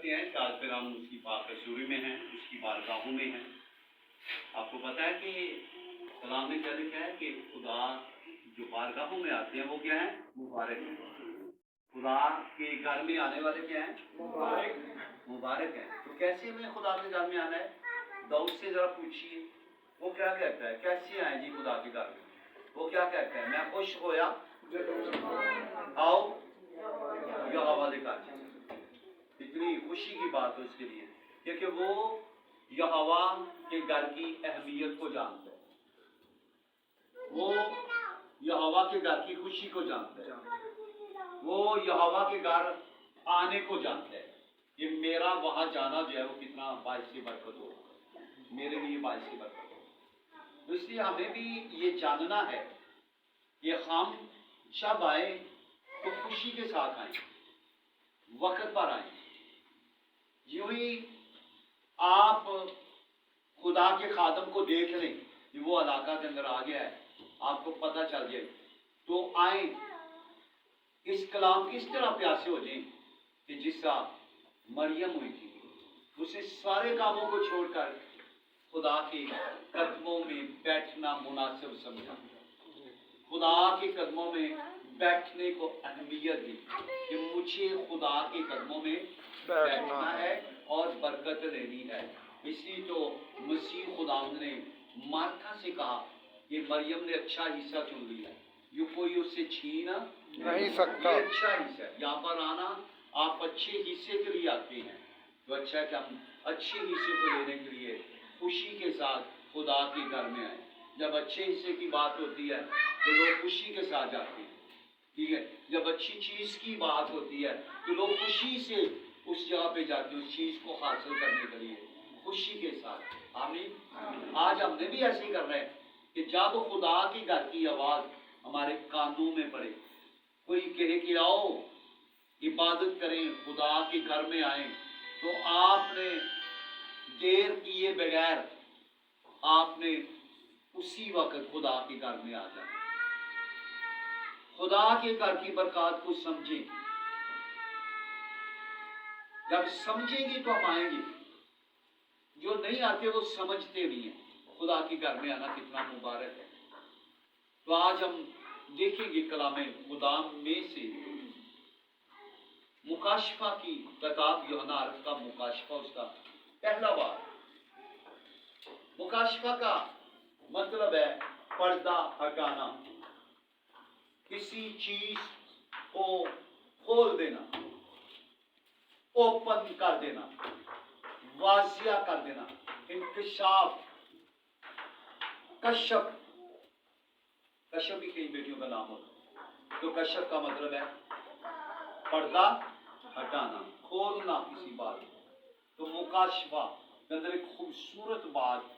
हैं कि आज फिर हम उसकी पाकशूरी में हैं, उसकी बारगाहों में हैं। आपको पता है कि कलाम ने क्या लिखा है कि खुदा जो बारगाहों में आते हैं वो क्या है? मुबारक हैं। खुदा के घर में आने वाले क्या हैं? मुबारक हैं। तो कैसे हमें खुदा के घर में आना है? दाऊद से जरा पूछिए, वो क्या कहता है? कैसे आए जी खुदा के घर में? वो क्या कहता है? मैं खुश होया आओ यहोवा के घर। इतनी खुशी की बात है उसके लिए, क्योंकि वो यहोवा के घर की अहमियत को जानता है, वो यहोवा के घर की खुशी को जानता है, वो यहोवा के घर आने को जानता है कि मेरा वहां जाना जो है वो कितना बाइस बरकत हो, मेरे लिए बाइस बरकत हो। तो इसलिए हमें भी ये जानना है कि हम जब आए तो खुशी के साथ आए, वक्त पर आए। यूं ही आप खुदा के खादम को देख लें कि वो इलाका के अंदर आ गया है, आपको पता चल जाए, तो आए इस कलाम की इस तरह प्यासे हो जाए कि जिसका मरियम हुई थी, उसे सारे कामों को छोड़कर खुदा के कदमों में बैठना मुनासिब समझा, खुदा के कदमों में बैठने को अहमियत दी कि मुझे खुदा के कदमों में बैठना है और बरकत लेनी है। इसलिए तो मसीह खुदावंद ने मार्था से कहा कि मरियम ने अच्छा हिस्सा चुन लिया, ये कोई उससे छीन नहीं सकता। ये अच्छा हिस्सा है। यहाँ पर आना आप अच्छे हिस्से के लिए आते हैं, तो अच्छा है कि हम अच्छे हिस्से को लेने के लिए खुशी के साथ खुदा के घर में आए। जब अच्छे हिस्से की बात होती है तो लोग खुशी के साथ जाते हैं, ठीक है। जब अच्छी चीज की बात होती है तो लोग खुशी से उस जगह पे जाते हैं, उस चीज को हासिल करने के लिए खुशी के साथ। आमीन। आज हमने भी ऐसे ही करना है कि जब खुदा की घर की आवाज हमारे कानों में पड़े, कोई कहे कि आओ इबादत करें, खुदा के घर में आए, तो आपने देर किए बगैर आपने उसी वक्त खुदा के घर में आ जाना। खुदा के घर की बरकत को समझें, जब समझेंगे तो हम आएंगे। जो नहीं आते वो समझते नहीं है खुदा के घर में आना कितना मुबारक है। तो आज हम देखेंगे कलाम खुदा में से मुकाशफा की किताब, यूहन्ना अर्थ का मुकाशफा, उसका पहला बार। मुकाशफा का मतलब है पर्दा हटाना, किसी चीज को खोल देना, ओपन कर देना, वाजिया कर देना, इंकशाफ, कश्यप। कश्यप भी कई बेटियों का नाम होता है। तो कश्यप का मतलब है पर्दा हटाना, खोलना किसी बात। तो मुकाशफा के अंदर एक खूबसूरत बात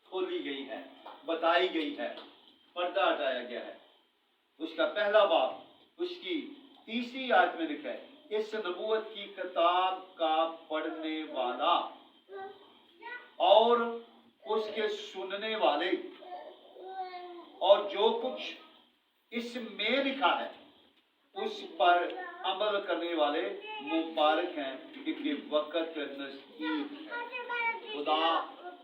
खोली गई है, बताई गई है, पर्दा हटाया गया है। उसका पहला बाब, उसकी तीसरी आयत में लिखा है, इस नबूवत की किताब का पढ़ने वाला और उसके सुनने वाले और जो कुछ इसमें लिखा है उस पर अमल करने वाले मुबारक हैं, क्योंकि वक्त नजदीक है। खुदा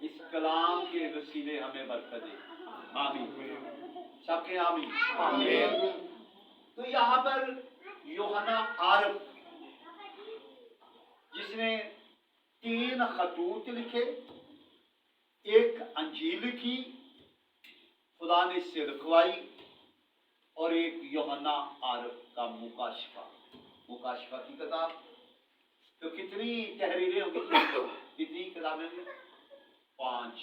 इस कलाम के वसीले हमें बरकत दे। आमीन। सबके आमीन। तो यहाँ पर यूहन्ना आरफ, जिसने 3 खतूत लिखे, एक अंजील लिखी, खुदा ने इससे लिखवाई, और एक यूहन्ना आरफ का मुकाशफा, मुकाशफा की किताब। तो कितनी तहरीरें होंगी? कितनी किताबें होंगी? 5।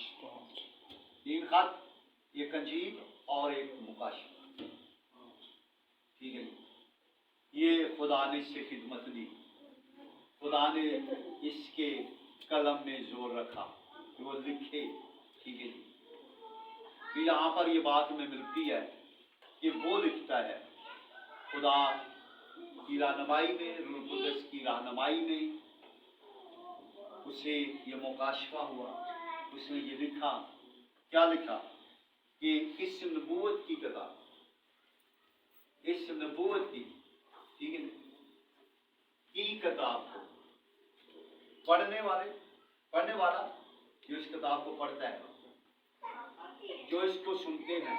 3 खत, एक अंजील और एक मुकाशफा। ठीक है, ये खुदा ने इससे खिदमत दी, खुदा ने इसके कलम में जोर रखा कि वो लिखे। ठीक है जी। तो यहाँ पर ये बात हमें मिलती है कि वो लिखता है, खुदा की रहनुमाई में, रूह कुद्दस की रहनुमाई में उसे ये मुकाशफा हुआ, उसने ये लिखा। क्या लिखा? कि इस नबूवत की किताब, इस नबूवत की, ठीक है, की किताब को पढ़ने वाला जो इस किताब को पढ़ता है, जो इसको सुनते हैं,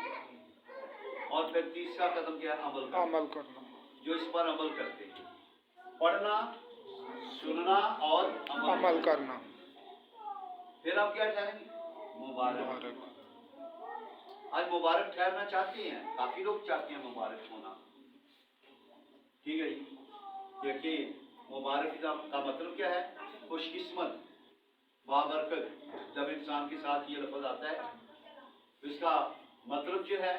और फिर तीसरा कदम क्या है? अमल करना, जो इस पर अमल करते हैं। पढ़ना, सुनना और अमल करना। फिर आप क्या ठहरेंगे? मुबारक। आज मुबारक ठहरना चाहते हैं, काफी लोग चाहते हैं मुबारक होना, ठीक है जी। क्योंकि मुबारक का मतलब क्या है? खुशकिस्मत, बाबरकत। जब इंसान के साथ ये लफ्ज आता है तो इसका मतलब जो है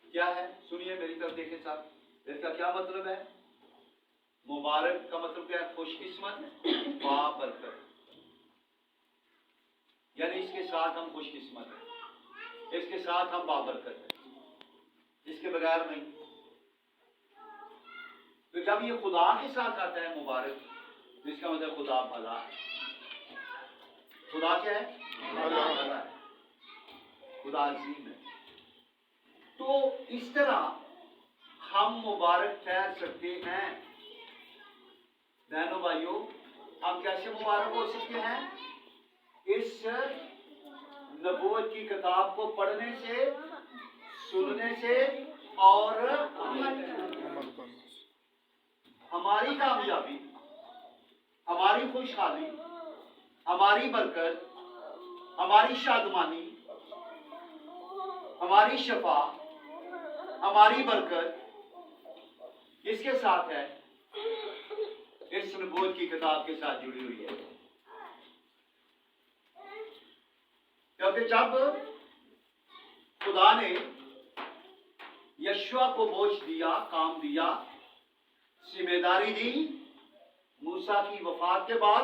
क्या है? सुनिए, मेरी तरफ देखें साहब, इसका क्या मतलब है? मुबारक का मतलब क्या है? खुशकिस्मत, बाबरकत। यानी इसके साथ हम खुशकिस्मत हैं, इसके साथ हम बाबरकत हैं, इसके बगैर नहीं। तो जब ये खुदा के साथ आता है मुबारक, तो इसका मतलब खुदा भला है। खुदा क्या है? भला है, खुदा अजीम है। तो इस तरह हम मुबारक ठहर सकते हैं। बहनों भाइयों, हम कैसे मुबारक हो सकते हैं? इस नबूवत की किताब को पढ़ने से, सुनने से और हमारी कामयाबी, हमारी खुशहाली, हमारी बरकत, हमारी शादमानी, हमारी शफा, हमारी बरकत किसके साथ है? इस नबूवत की किताब के साथ जुड़ी हुई है। क्योंकि जब खुदा ने यशुआ को बोझ दिया, काम दिया, जिम्मेदारी दी मूसा की वफात के बाद,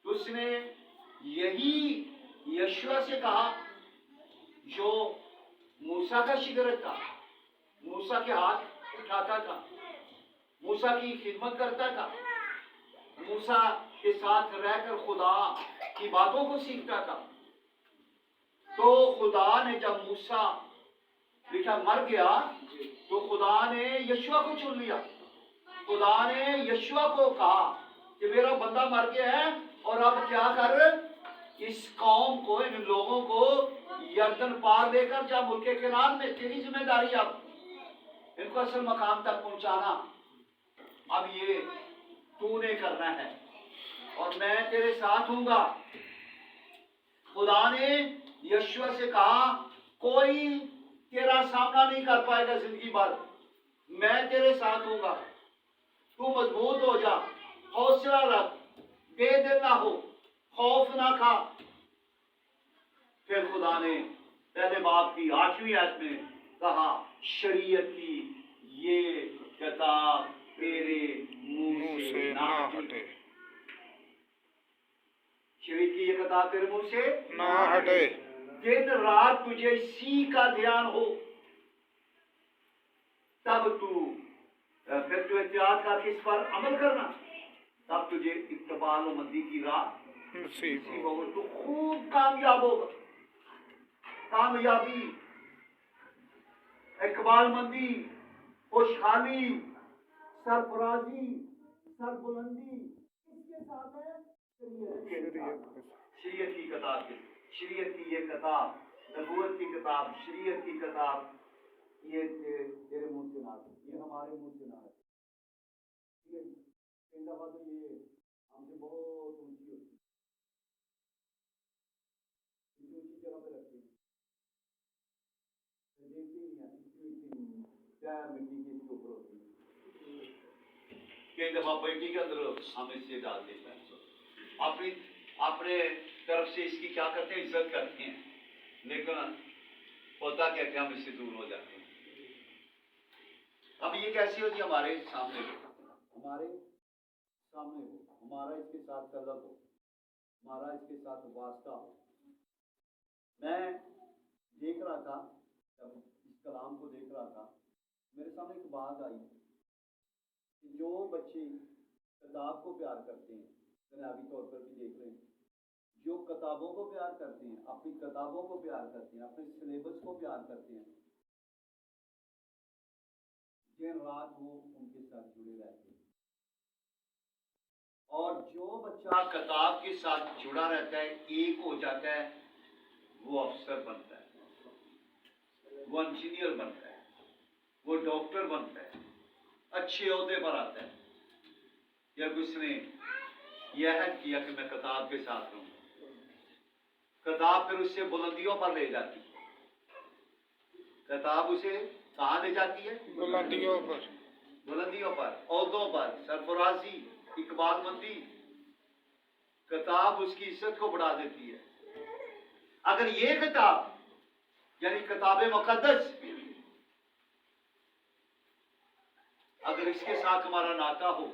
तो उसने यही यशुआ से कहा जो मूसा का शिगरत था, मूसा के हाथ उठाता था, मूसा की खिदमत करता था, मूसा के साथ रहकर खुदा की बातों को सीखता था। तो खुदा ने जब मूसा लिखा मर गया, तो खुदा ने यशुआ को चुन लिया। खुदा ने यशुआ को कहा कि मेरा बंदा मर गया है, और अब क्या कर, इस कौम को, इन लोगों को यर्दन पार लेकर जा मुल्के किनार में, तेरी जिम्मेदारी अब इनको असल मकाम तक पहुंचाना। अब ये तूने करना है और मैं तेरे साथ हूंगा। खुदा ने यशुआ से कहा कोई तेरा सामना नहीं कर पाएगा जिंदगी भर, मैं तेरे साथ हूंगा। तू मजबूत हो जा, हौसला रख, बेदिल ना हो, खौफ ना खा। फिर खुदा ने पहले बाप की 8वीं आयत में कहा, शरीयत की ये किताब तेरे मुंह से ना हटे। शरीयत की ये किताब तेरे मुंह से ना हटे। दिन रात तुझे इसी का ध्यान हो, तब फिर तू एहतियात करके इस पर अमल करना, तब तुझे इत्तबाल व मंदी की राह नसीब होगा। तू खूब कामयाब होगा। कामयाबी, इकबालमंदी, खुशहाली, सरफराजी, सरबुलंदी किसके साथ है? शरीयत की किताब के, शरीयत की ये किताब, नबूवत की किताब, शरीयत की किताब, ये तेरे मुंह से ना, ये हमारे मुंह से ना है। कई दफा तो ये हमसे बहुत ऊंची होती है, ऊंची जगह पे रखती है, देखती नहीं है, क्या मिट्टी के इसके ऊपर होती है। कई दफा बैठी के अंदर हम इससे डाल देते हैं, अपने तरफ से इसकी क्या करते हैं? इज्जत करते हैं, लेकिन होता क्या कि हम इससे दूर हो जाते हैं। अब ये कैसी होती है? हमारे सामने हो, हमारा इसके साथ तलब हो, हमारा इसके साथ वास्ता हो। मैं देख रहा था, जब इस कलाम को देख रहा था, मेरे सामने एक बात आई कि जो बच्चे किताब को प्यार करते हैं, दुनियावी तौर पर भी देख रहे हैं, जो किताबों को प्यार करते हैं, अपनी किताबों को प्यार करते हैं, अपने सिलेबस को प्यार करते हैं, दिन रात वो उनके साथ जुड़े रहते हैं। और जो बच्चा किताब के साथ जुड़ा रहता है, एक हो जाता है, वो अफसर बनता है, वो इंजीनियर बनता है, वो डॉक्टर बनता है, अच्छे ओहदे पर आता है। जब उसने यह अहद किया कि मैं किताब के साथ रहूंगा, किताब फिर उससे बुलंदियों पर ले जाती है। किताब उसे कहाँ ले जाती है? बुलंदियों पर, बुलंदियों पर, ओहदों पर, सरफराजी, इकबालमंदी। किताब उसकी इज्जत को बढ़ा देती है। अगर ये किताब यानी किताब मुकद्दस, अगर इसके साथ हमारा नाता हो,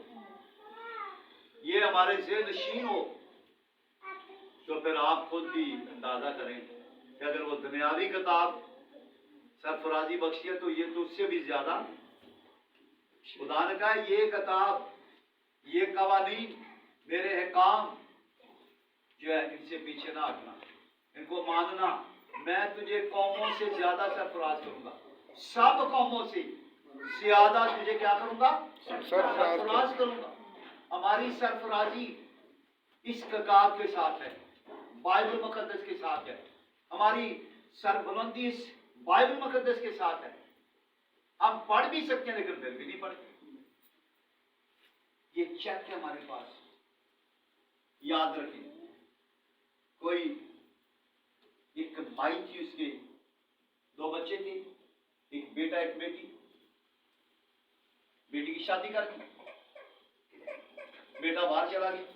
ये हमारे ज़हन नशीन हो, तो फिर आप खुद भी अंदाजा करें कि अगर वो दुनियावी किताब सरफराजी बख्शी है, तो ये तो उससे भी ज्यादा। खुदा ने कहा ये किताब, ये कवानीन, मेरे अहकाम जो है, इनसे पीछे ना हटना, इनको मानना। मैं तुझे कौमों से ज्यादा सरफराज करूंगा, सब कौमों से ज्यादा तुझे क्या करूंगा? सरफराज करूंगा। हमारी सरफराजी इस किताब के साथ है, बाइबल मुकद्दस के साथ है। हमारी सरबुलंदी इस बाइबल मुकद्दस के साथ है। हम पढ़ भी सकते हैं, लेकिन फिर भी नहीं पढ़ते। ये चेक है हमारे पास, याद रखें। कोई एक माई थी, उसके 2 बच्चे थे, एक बेटा एक बेटी। बेटी की शादी कर दी, बेटा बाहर चला गया,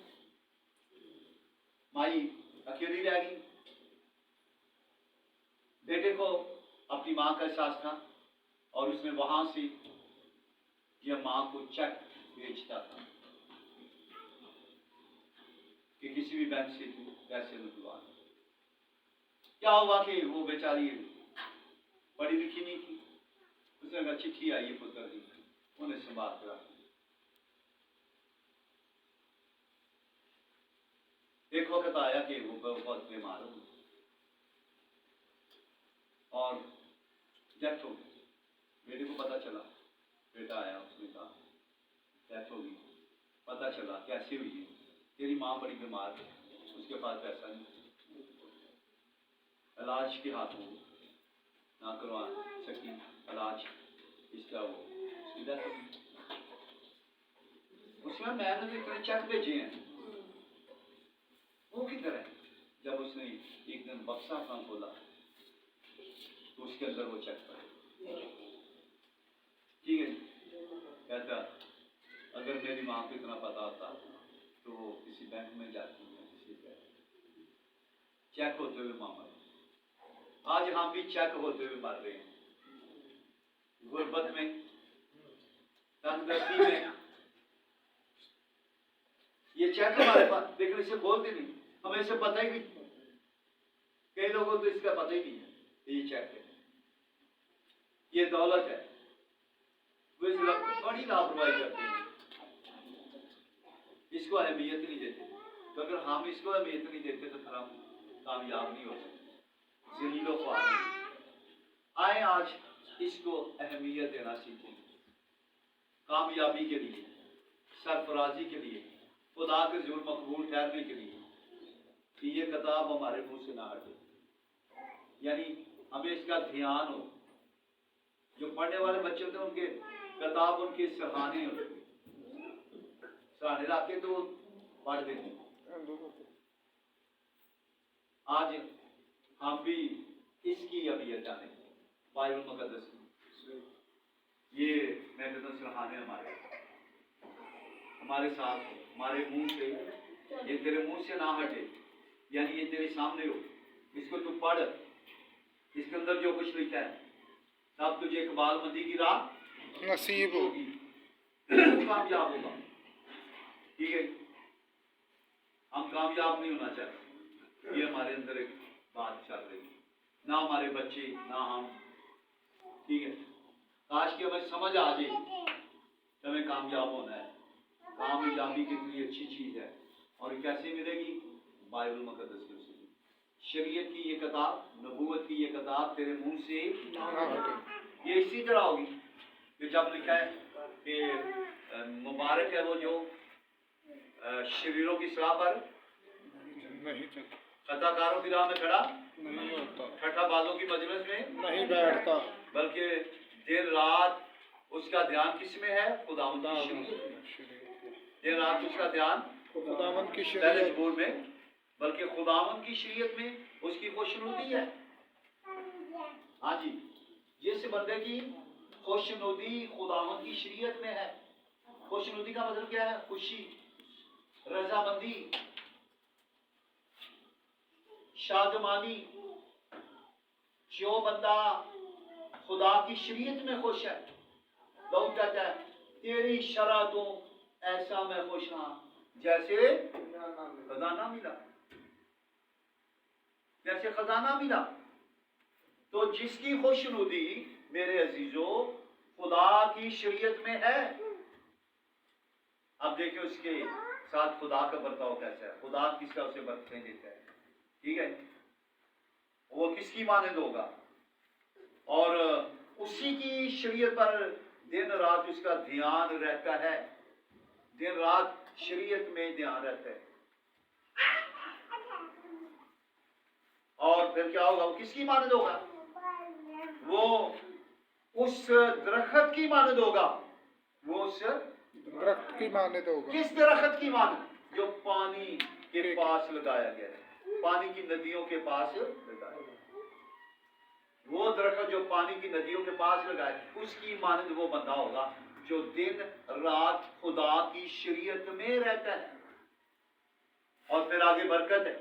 माई अकेली रह गई। बेटे को अपनी मां का एहसास था और उसने वहां से यह मां को चेक भेजता था कि किसी भी बैंक से तू पैसे निकलवा। क्या हुआ कि वो बेचारी पढ़ी लिखी नहीं थी। उसने कहा चिट्ठी आई है पुत्र की, उन्हें संभाल कर। एक वक्त आया कि वो बहुत बीमार हो और डेथ हो गई। बेटे को पता चला, बेटा आया, उसने कहा डेथ हो गई। पता चला कैसे हुई है? तेरी माँ बड़ी बीमार है, उसके पास पैसा नहीं, इलाज के हाथों ना करवा सकी इलाज इसका, वो उसकी डेथ हो गई। उसमें मैंने तो इतने चेक भेजे हैं, वो किधर है? जब उसने एक दिन बक्सा अपना खोला तो उसके अंदर वो चेक पड़े। ठीक है, कहता अगर मेरी माँ को इतना पता होता तो वो किसी बैंक में जाती है, किसी चेक होते हुए माँ मर। आज हम भी चेक होते हुए मर रहे हैं, गुर्बत में, तंगदर्दी में। ये चेक हमारे पास देखने से खोलते नहीं, हमें इसे पता ही नहीं। कई लोगों को तो इसका पता ही नहीं है ये चेक है, ये दौलत है। वो इस बड़ी लापरवाही करते हैं, इसको अहमियत नहीं देते। तो अगर हम इसको अहमियत नहीं देते तो फिर हम कामयाब नहीं हो सकते। ज़लीलों को आए आज इसको अहमियत देना सीखें, कामयाबी के लिए, सरफराजी के लिए, खुदा के हुजूर मकबूल ठहरने के लिए। कि ये किताब हमारे मुंह से ना हटे, यानी हमें इसका ध्यान हो। जो पढ़ने वाले बच्चे होते हैं उनके किताब उनके सराहने होते, सराहने रखते तो पढ़ देते। आज हम भी इसकी अहमियत जाने, बाइबल मुकद्दस ये मैं कहता हूँ सराहने हमारे साथ, हमारे मुंह से, ये तेरे मुंह से ना हटे, यानी ये तेरे सामने हो। इसको तू पढ़, इसके अंदर जो कुछ लिखा है, तब तुझे इकबालमंदी की राह नसीब होगी, कामयाब होगा। ठीक है, हम कामयाब नहीं होना चाहते, ये हमारे अंदर एक बात चल रही है, ना हमारे बच्चे ना हम। ठीक है, काश कि हमें समझ आ जाए कि हमें कामयाब होना है। कामयाबी कितनी अच्छी चीज है और कैसे मिलेगी? बाइबल मुकद्दस से। शरीयत की ये किताब, नबूवत की ये किताब तेरे मुंह से ये इसी तरह होगी कि जब लिखा है कि मुबारक है वो जो शरीरों की सलाह पर नहीं चलता, खताकारों की राह में खड़ा नहीं होता, ठट्ठाबाजों की मजलिस में नहीं बैठता, बल्कि दिन रात उसका ध्यान किस में है? खुदावंद की शरीयत में। शरीयत, दिन रात उसका ध्यान खुदावंद की पहले शरीयत, जबूर में, बल्कि खुदावंद की शरीयत में उसकी खुशनुदी है। हाँ जी, जिस बंदे की खुशनुदी खुदावंद की शरीयत में है। खुशनुदी का मतलब क्या है? खुशी, रजामंदी, शादमानी। जो बंदा खुदा की शरीयत में खुश है, दाऊद कहता है तेरी शरह तो ऐसा मैं खुश हाँ जैसे खजाना मिला, जैसे खजाना मिला। तो जिसकी खुशनुदी मेरे अजीजों खुदा की शरीयत में है, अब देखिए उसके साथ खुदा का बर्ताव कैसा है। खुदा किसका उसे बरकतें देता है, ठीक है, वो किसकी मानद होगा, और उसी की शरीयत पर दिन रात उसका ध्यान रहता है। दिन रात शरीयत में ध्यान रहता है। और फिर क्या होगा? वो किसकी मानद होगा? वो उस दरख्त की मानद होगा। वो उस दरख्त की मानद होगा। किस दरख्त की मानद? जो पानी के पास लगाया गया है, पानी की नदियों के पास लगाया गया। वो दरख्त जो पानी की नदियों के पास लगाए, उसकी मानद वो बंदा होगा जो दिन रात खुदा की शरीयत में रहता है। और फिर आगे बरकत है।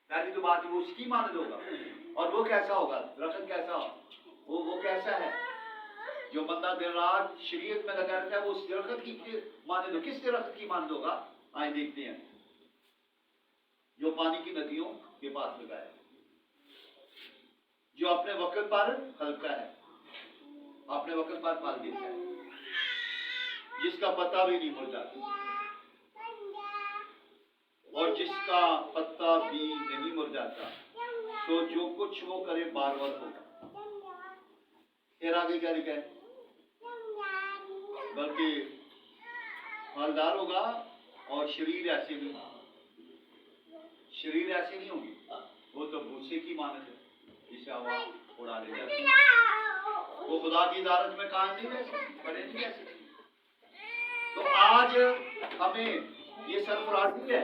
पहली तो बात वो उसकी मानद होगा। और वो कैसा होगा? दरख्त कैसा होगा? वो कैसा है? जो बंदा दिन रात शरीयत में लगा रहता है, वो उस दरख्त की मानद, किस दरख्त की मानद होगा? आए देखते हैं। जो पानी की नदियों के पास लगाया, जो अपने वक्त पर फलता है, अपने वक्त पर फल देता है, जिसका पत्ता भी नहीं मुरझाता, और जिसका पत्ता भी नहीं मुरझाता, तो जो कुछ वो करे बार बार होगा। फिर आगे क्या लिखा है? बल्कि फलदार होगा और शरीर ऐसे नहीं, शरीर ऐसे नहीं होगी। वो तो भूसे की मानद है जिसे हवा उड़ा ले जाती है। वो खुदा की इदारत में काम नहीं रह सकती, खड़े नहीं रह सकती। तो आज हमें ये सरफराजी है,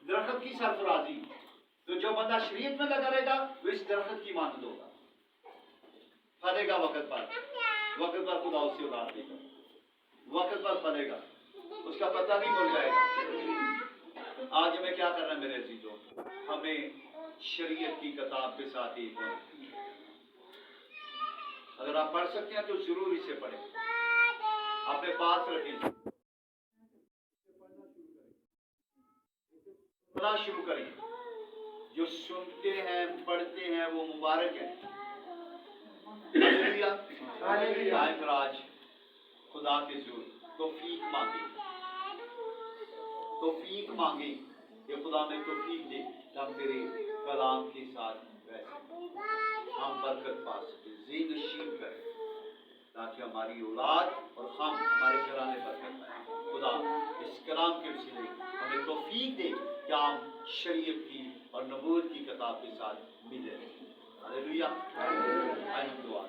दरख्त की सरफराजी। तो जो बंदा शरीयत में लगा रहेगा वो इस दरख्त की मानद होगा, फलेगा वक्त पर खुदा उससे उड़ा देगा, वक्त पर फलेगा, उसका पता नहीं मुड़ जाएगा। आज हमें क्या करना है मेरे अजीजों? हमें शरीयत की किताब के साथ ही अगर आप पढ़ सकते हैं तो जरूर इसे पढ़ें, अपने पास रखें, पढ़ना शुरू करें। जो सुनते हैं पढ़ते हैं वो मुबारक है। आज खुदा के जोर तौफीक मांगे कि खुदा में तौफीक दे, हम तेरे कलाम के साथ वैसे हम बरकत पा सके, ज़ीन नशीब करें, ताकि हमारी औलाद और हम हमारे घराने बरकत पाए। खुदा इस कलाम के वसीले हमें तौफीक दे कि हम शरीयत की और नबूवत की किताब के साथ मिले। हालेलुया। दुआ